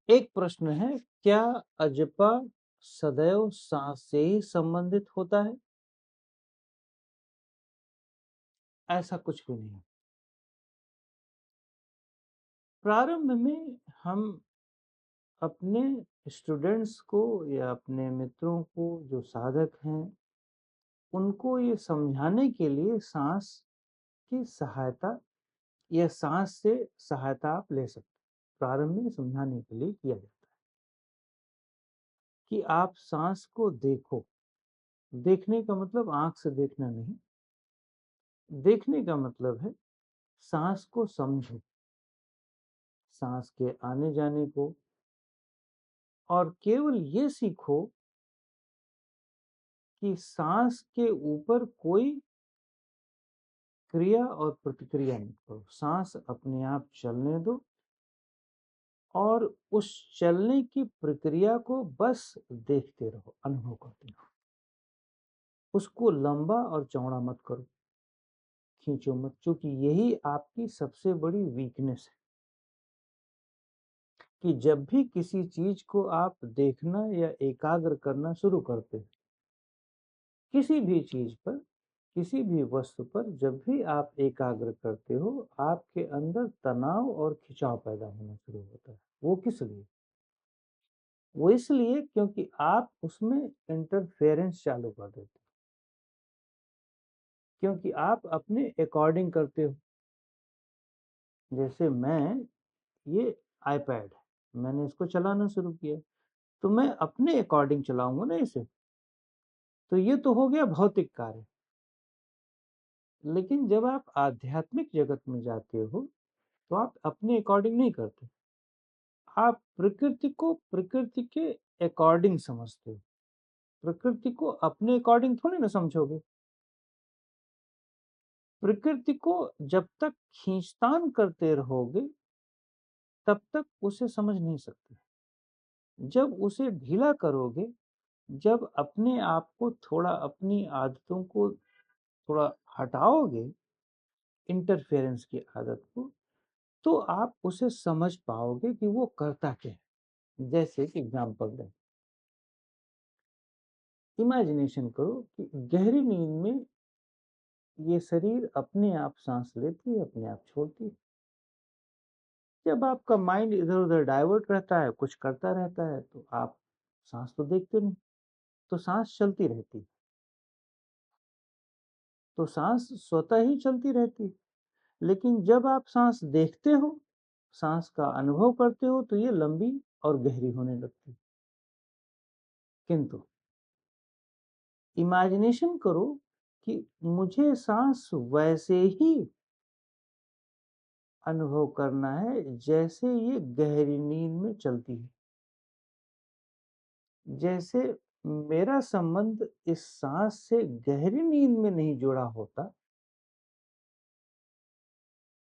एक प्रश्न है, क्या अजपा सदैव सांस से ही संबंधित होता है? ऐसा कुछ भी नहीं। प्रारंभ में हम अपने स्टूडेंट्स को या अपने मित्रों को जो साधक हैं उनको ये समझाने के लिए सांस की सहायता या सांस से सहायता आप ले सकते हैं। प्रारंभ में समझाने के लिए किया जाता है कि आप सांस को देखो। देखने का मतलब आंख से देखना नहीं, देखने का मतलब है सांस को समझो, सांस के आने जाने को, और केवल ये सीखो कि सांस के ऊपर कोई क्रिया और प्रतिक्रिया मत करो। सांस अपने आप चलने दो और उस चलने की प्रक्रिया को बस देखते रहो, अनुभव करते रहो। उसको लंबा और चौड़ा मत करो, खींचो मत, क्योंकि यही आपकी सबसे बड़ी वीकनेस है कि जब भी किसी चीज को आप देखना या एकाग्र करना शुरू करते हो, किसी भी चीज पर, किसी भी वस्तु पर जब भी आप एकाग्र करते हो, आपके अंदर तनाव और खिंचाव पैदा होना शुरू होता है। वो किस लिए? वो इसलिए क्योंकि आप उसमें इंटरफेरेंस चालू कर देते हो, क्योंकि आप अपने अकॉर्डिंग करते हो। जैसे ये आईपैड है, मैंने इसको चलाना शुरू किया तो मैं अपने अकॉर्डिंग चलाऊंगा ना इसे, तो ये तो हो गया भौतिक कार्य। लेकिन जब आप आध्यात्मिक जगत में जाते हो तो आप अपने अकॉर्डिंग नहीं करते, आप प्रकृति को प्रकृति के अकॉर्डिंग समझते हो। प्रकृति को अपने अकॉर्डिंग थोड़ी ना समझोगे। प्रकृति को जब तक खींचतान करते रहोगे तब तक उसे समझ नहीं सकते। जब उसे ढीला करोगे, जब अपने आप को थोड़ा, अपनी आदतों को थोड़ा हटाओगे, इंटरफेरेंस की आदत को, तो आप उसे समझ पाओगे कि वो करता क्या है। जैसे कि एग्जाम्पल दें, इमेजिनेशन करो कि गहरी नींद में ये शरीर अपने आप सांस लेती है, अपने आप छोड़ती है। जब आपका माइंड इधर उधर डाइवर्ट रहता है, कुछ करता रहता है, तो आप सांस तो देखते नहीं, तो सांस चलती रहती है। तो सांस स्वतः ही चलती रहती है। लेकिन जब आप सांस देखते हो, सांस का अनुभव करते हो, तो ये लंबी और गहरी होने लगती है। किंतु इमेजिनेशन करो कि मुझे सांस वैसे ही अनुभव करना है जैसे ये गहरी नींद में चलती है। जैसे मेरा संबंध इस सांस से गहरी नींद में नहीं जुड़ा होता,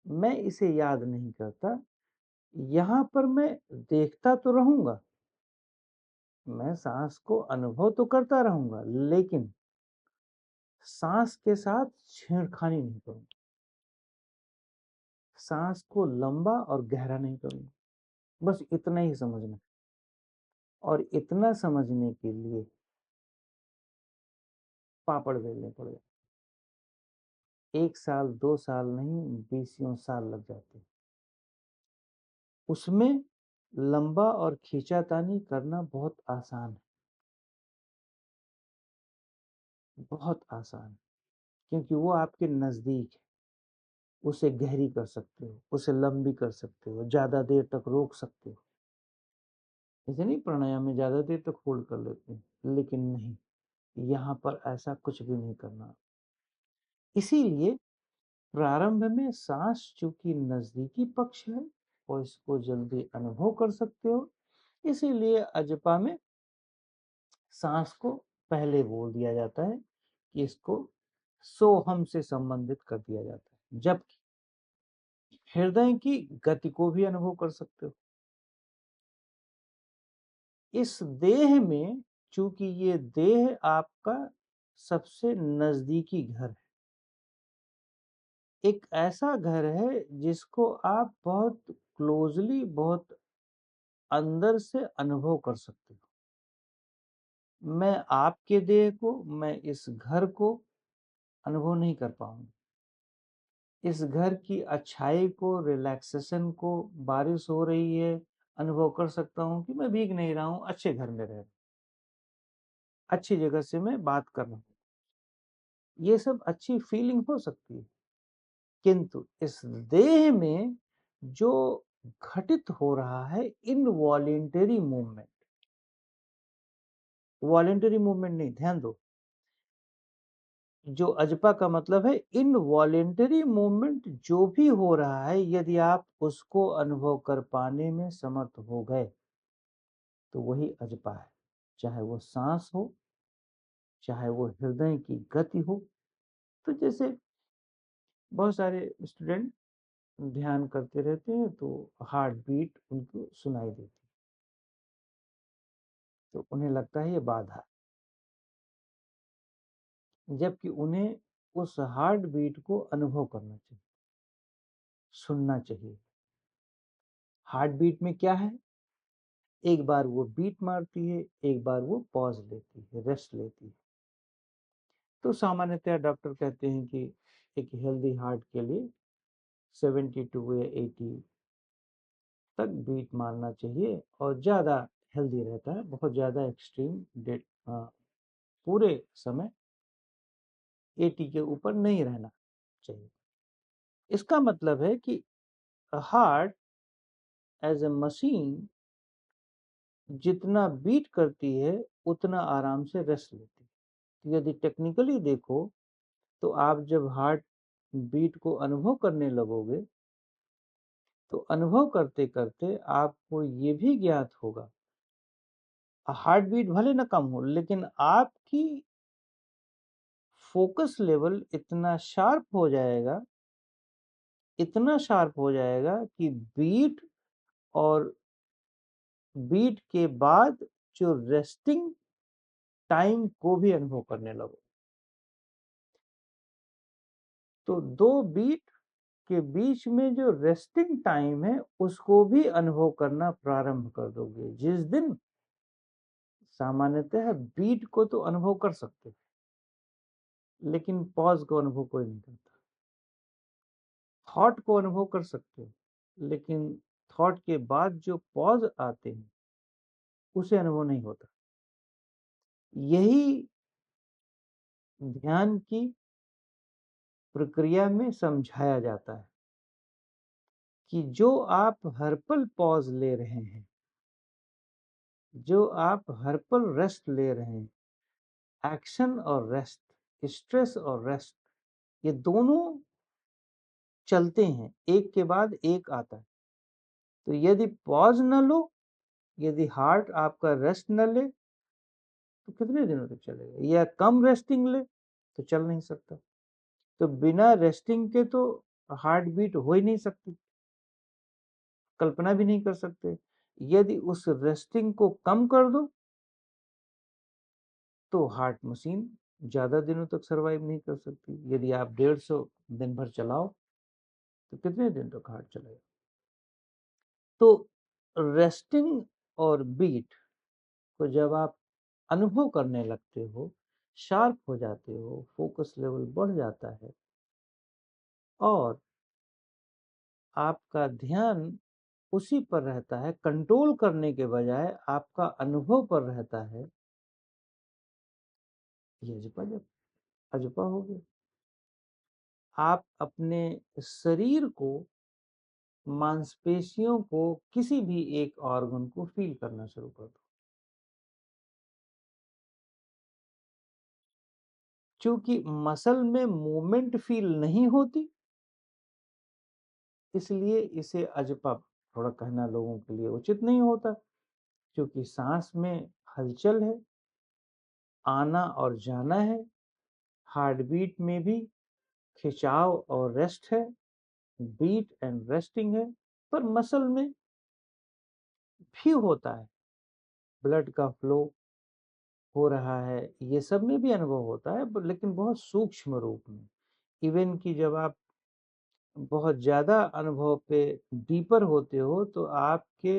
मैं इसे याद नहीं करता, यहां पर मैं देखता तो रहूंगा, मैं सांस को अनुभव तो करता रहूंगा, लेकिन सांस के साथ छेड़खानी नहीं करूंगा, सांस को लंबा और गहरा नहीं करूंगा। बस इतना ही समझना। और इतना समझने के लिए पापड़ बेलने पड़ जाते, 1 साल 2 साल नहीं, 20 साल लग जाते। उसमें लंबा और खींचातानी करना बहुत आसान है, बहुत आसान है, क्योंकि वो आपके नजदीक है। उसे गहरी कर सकते हो, उसे लंबी कर सकते हो, ज्यादा देर तक रोक सकते हो। ऐसे नहीं, प्राणायाम में ज्यादा देर तक होल्ड कर लेते हैं, लेकिन नहीं, यहाँ पर ऐसा कुछ भी नहीं करना। इसीलिए प्रारंभ में सांस चूंकि नजदीकी पक्ष है और इसको जल्दी अनुभव कर सकते हो, इसीलिए अजपा में सांस को पहले बोल दिया जाता है कि इसको सोहम से संबंधित कर दिया जाता है। जबकि हृदय की गति को भी अनुभव कर सकते हो। इस देह में, चूंकि ये देह आपका सबसे नजदीकी घर है, एक ऐसा घर है जिसको आप बहुत क्लोजली, बहुत अंदर से अनुभव कर सकते हो। मैं आपके देह को, मैं इस घर को अनुभव नहीं कर पाऊंगा। इस घर की अच्छाई को, रिलैक्सेशन को, बारिश हो रही है, अनुभव कर सकता हूँ कि मैं भीग नहीं रहा हूँ, अच्छे घर में रह रहा हूँ, अच्छी जगह से मैं बात कर रहा हूँ। ये सब अच्छी फीलिंग हो सकती है, किंतु इस देह में जो घटित हो रहा है इनवॉलेंटरी मूवमेंट, वॉलेंटरी मूवमेंट नहीं, ध्यान दो, जो अजपा का मतलब है इनवॉलेंटरी मूवमेंट जो भी हो रहा है, यदि आप उसको अनुभव कर पाने में समर्थ हो गए तो वही अजपा है। चाहे वो सांस हो, चाहे वो हृदय की गति हो। तो जैसे बहुत सारे स्टूडेंट ध्यान करते रहते हैं तो हार्ट बीट उनको सुनाई देती, तो उन्हें लगता है ये बाधा है, जबकि उन्हें उस हार्ट बीट को अनुभव करना चाहिए, सुनना चाहिए। हार्ट बीट में क्या है, एक बार वो बीट मारती है, एक बार वो पॉज लेती है, रेस्ट लेती है। तो सामान्यतः डॉक्टर कहते हैं कि एक हेल्दी हार्ट के लिए 72 या 80 तक बीट मारना चाहिए और ज़्यादा हेल्दी रहता है। बहुत ज़्यादा एक्सट्रीम डेट पूरे समय 80 के ऊपर नहीं रहना चाहिए। इसका मतलब है कि हार्ट एज ए मशीन जितना बीट करती है उतना आराम से रेस्ट लेती है। तो यदि टेक्निकली देखो तो आप जब हार्ट बीट को अनुभव करने लगोगे तो अनुभव करते करते आपको ये भी ज्ञात होगा, हार्ट बीट भले ना कम हो लेकिन आपकी फोकस लेवल इतना शार्प हो जाएगा, इतना शार्प हो जाएगा कि बीट और बीट के बाद जो रेस्टिंग टाइम को भी अनुभव करने लगो। तो दो बीट के बीच में जो रेस्टिंग टाइम है उसको भी अनुभव करना प्रारंभ कर दोगे जिस दिन, सामान्यतः बीट को तो अनुभव कर सकते लेकिन पॉज को अनुभव कोई नहीं करता। थॉट को अनुभव कर सकते हो लेकिन थॉट के बाद जो पॉज आते हैं उसे अनुभव नहीं होता। यही ध्यान की प्रक्रिया में समझाया जाता है कि जो आप हर पल पॉज ले रहे हैं, जो आप हर पल रेस्ट ले रहे हैं, एक्शन और रेस्ट, स्ट्रेस और रेस्ट, ये दोनों चलते हैं, एक के बाद एक आता है। तो यदि पॉज न लो, यदि हार्ट आपका रेस्ट न ले तो कितने दिनों तक चलेगा, या कम रेस्टिंग ले तो चल नहीं सकता। तो बिना रेस्टिंग के तो हार्ट बीट हो ही नहीं सकती, कल्पना भी नहीं कर सकते। यदि उस रेस्टिंग को कम कर दो तो हार्ट मशीन ज्यादा दिनों तक सरवाइव नहीं कर सकती। यदि आप 150 दिन भर चलाओ तो कितने दिन तक हार्ट चलेगा। तो रेस्टिंग और बीट को जब आप अनुभव करने लगते हो, शार्प हो जाते हो, फोकस लेवल बढ़ जाता है और आपका ध्यान उसी पर रहता है, कंट्रोल करने के बजाय आपका अनुभव पर रहता है, ये अजपा हो गया। आप अपने शरीर को, मांसपेशियों को, किसी भी एक ऑर्गन को फील करना शुरू कर दो। क्योंकि मसल में मूवमेंट फील नहीं होती इसलिए इसे अजपा थोड़ा कहना लोगों के लिए उचित नहीं होता। क्योंकि सांस में हलचल है, आना और जाना है, हार्ट बीट में भी खिंचाव और रेस्ट है, बीट एंड रेस्टिंग है, पर मसल में भी होता है, ब्लड का फ्लो हो रहा है, ये सब में भी अनुभव होता है, लेकिन बहुत सूक्ष्म रूप में। इवन कि जब आप बहुत ज़्यादा अनुभव पे डीपर होते हो, तो आपके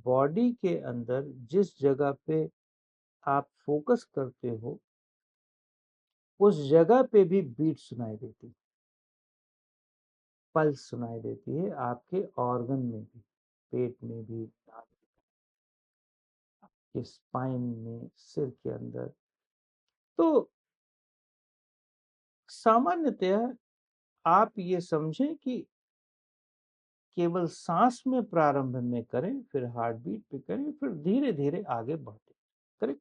बॉडी के अंदर जिस जगह पे आप फोकस करते हो, उस जगह पे भी बीट सुनाई देती, पल्स सुनाई देती है आपके ऑर्गन में भी, पेट में भी, आपके स्पाइन में, सिर के अंदर। तो सामान्यतः आप ये समझें कि केवल सांस में प्रारंभ में करें, फिर हार्ट बीट पे करें, फिर धीरे धीरे आगे बढ़ते करें।